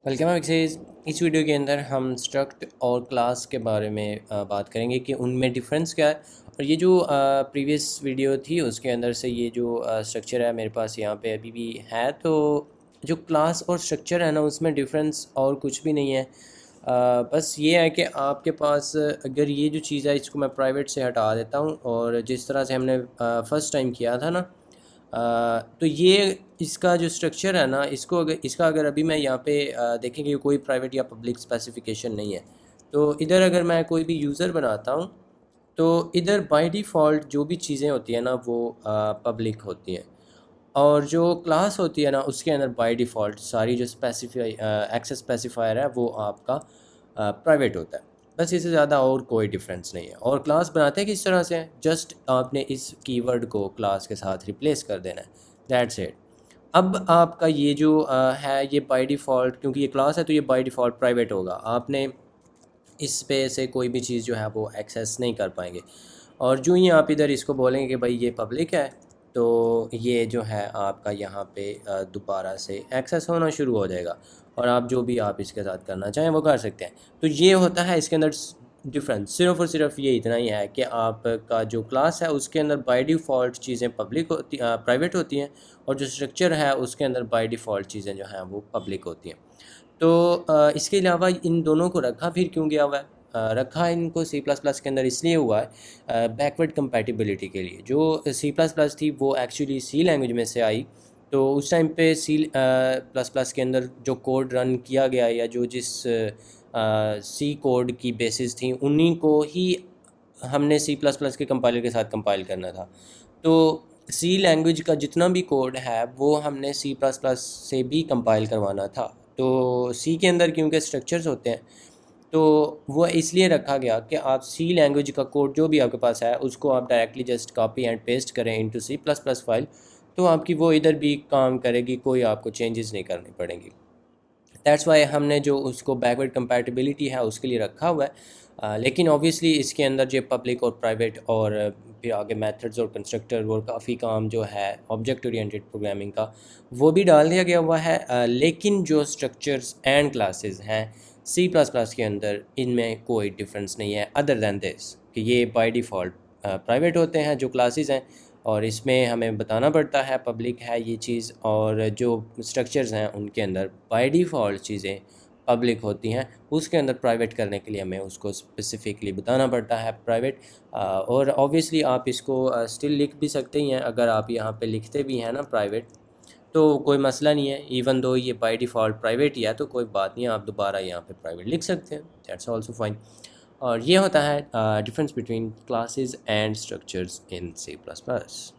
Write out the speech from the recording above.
Welcome access. इस video के अंदर हम स्ट्रक्ट और क्लास के बारे में बात करेंगे कि उनमें डिफरेंस क्या है। और ये जो प्रीवियस वीडियो थी उसके अंदर से ये जो स्ट्रक्चर है मेरे पास यहाँ पे अभी भी है। तो जो क्लास और स्ट्रक्चर है ना उसमें डिफरेंस और कुछ भी नहीं है। बस ये है कि आपके पास अगर ये जो चीज़ है इसको मैं प्राइवेट से हटा देता हूँ और जिस तरह से हमने फ़र्स्ट टाइम किया था ना, तो ये इसका जो स्ट्रक्चर है ना इसका अगर अभी मैं यहाँ पे देखेंगे कोई प्राइवेट या पब्लिक स्पेसिफिकेशन नहीं है। तो इधर अगर मैं कोई भी यूज़र बनाता हूँ तो इधर बाय डिफ़ॉल्ट जो भी चीज़ें होती हैं ना वो पब्लिक होती हैं। और जो क्लास होती है ना उसके अंदर बाय डिफ़ॉल्ट सारी जो एक्सेस स्पेसिफायर है वो आपका प्राइवेट होता है। बस इससे ज़्यादा और कोई डिफरेंस नहीं है। और क्लास बनाते हैं किस तरह से, जस्ट आपने इस कीवर्ड को क्लास के साथ रिप्लेस कर देना है, दैट्स इट। अब आपका ये जो है ये बाय डिफ़ॉल्ट, क्योंकि ये क्लास है तो ये बाय डिफ़ॉल्ट प्राइवेट होगा। आपने इस पे से कोई भी चीज़ जो है वो एक्सेस नहीं कर पाएंगे। और जो ही आप इधर इसको बोलेंगे कि भाई ये पब्लिक है तो ये जो है आपका यहाँ पे दोबारा से एक्सेस होना शुरू हो जाएगा और आप जो भी आप इसके साथ करना चाहें वो कर सकते हैं। तो ये होता है इसके अंदर डिफरेंस। सिर्फ़ और सिर्फ ये इतना ही है कि आपका जो क्लास है उसके अंदर बाय डिफ़ॉल्ट चीज़ें प्राइवेट होती हैं और जो स्ट्रक्चर है उसके अंदर बाय डिफ़ॉल्ट चीज़ें जो हैं वो पब्लिक होती हैं। तो इसके अलावा इन दोनों को रखा फिर क्यों गया हुआ है? रखा इनको सी प्लस प्लस के अंदर इसलिए हुआ है बैकवर्ड कंपैटिबिलिटी के लिए। जो सी प्लस प्लस थी वो एक्चुअली सी लैंग्वेज में से आई। तो उस टाइम पे सी प्लस प्लस के अंदर जो कोड रन किया गया या जो जिस सी कोड की बेसिस थी उन्हीं को ही हमने सी प्लस प्लस के कंपाइलर के साथ कंपाइल करना था। तो सी लैंग्वेज का जितना भी कोड है वो हमने सी प्लस प्लस से भी कंपाइल करवाना था। तो सी के अंदर क्योंकि स्ट्रक्चर्स होते हैं तो वो इसलिए रखा गया कि आप सी लैंग्वेज का कोड जो भी आपके पास है उसको आप directly just copy and paste करें into C plus plus file, तो आपकी वो इधर भी काम करेगी, कोई आपको चेंजेस नहीं करनी पड़ेंगी। दैट्स वाई हमने जो उसको बैकवर्ड कंपैटिबिलिटी है उसके लिए रखा हुआ है। लेकिन ऑब्वियसली इसके अंदर जो पब्लिक और प्राइवेट और फिर आगे मेथड्स और कंस्ट्रक्टर और काफ़ी काम जो है ऑब्जेक्ट ओरिएंटेड प्रोग्रामिंग का वो भी डाल दिया गया हुआ है। लेकिन जो स्ट्रक्चर्स एंड क्लासेस हैं सी प्लस प्लस के अंदर इनमें कोई डिफरेंस नहीं है अदर दैन दिस कि ये बाय डिफ़ॉल्ट प्राइवेट होते हैं जो क्लासेस हैं और इसमें हमें बताना पड़ता है पब्लिक है ये चीज़। और जो स्ट्रक्चर्स हैं उनके अंदर बाय डिफ़ॉल्ट चीज़ें पब्लिक होती हैं, उसके अंदर प्राइवेट करने के लिए हमें उसको स्पेसिफिकली बताना पड़ता है प्राइवेट। और ऑब्वियसली आप इसको स्टिल लिख भी सकते ही हैं, अगर आप यहाँ पे लिखते भी हैं ना प्राइवेट तो कोई मसला नहीं है। इवन दो ये बाय डिफ़ॉल्ट प्राइवेट ही है तो कोई बात नहीं है, आप दोबारा यहाँ पे प्राइवेट लिख सकते हैं, दैट्स आल्सो फाइन। और ये होता है difference between classes and structures in C plus plus.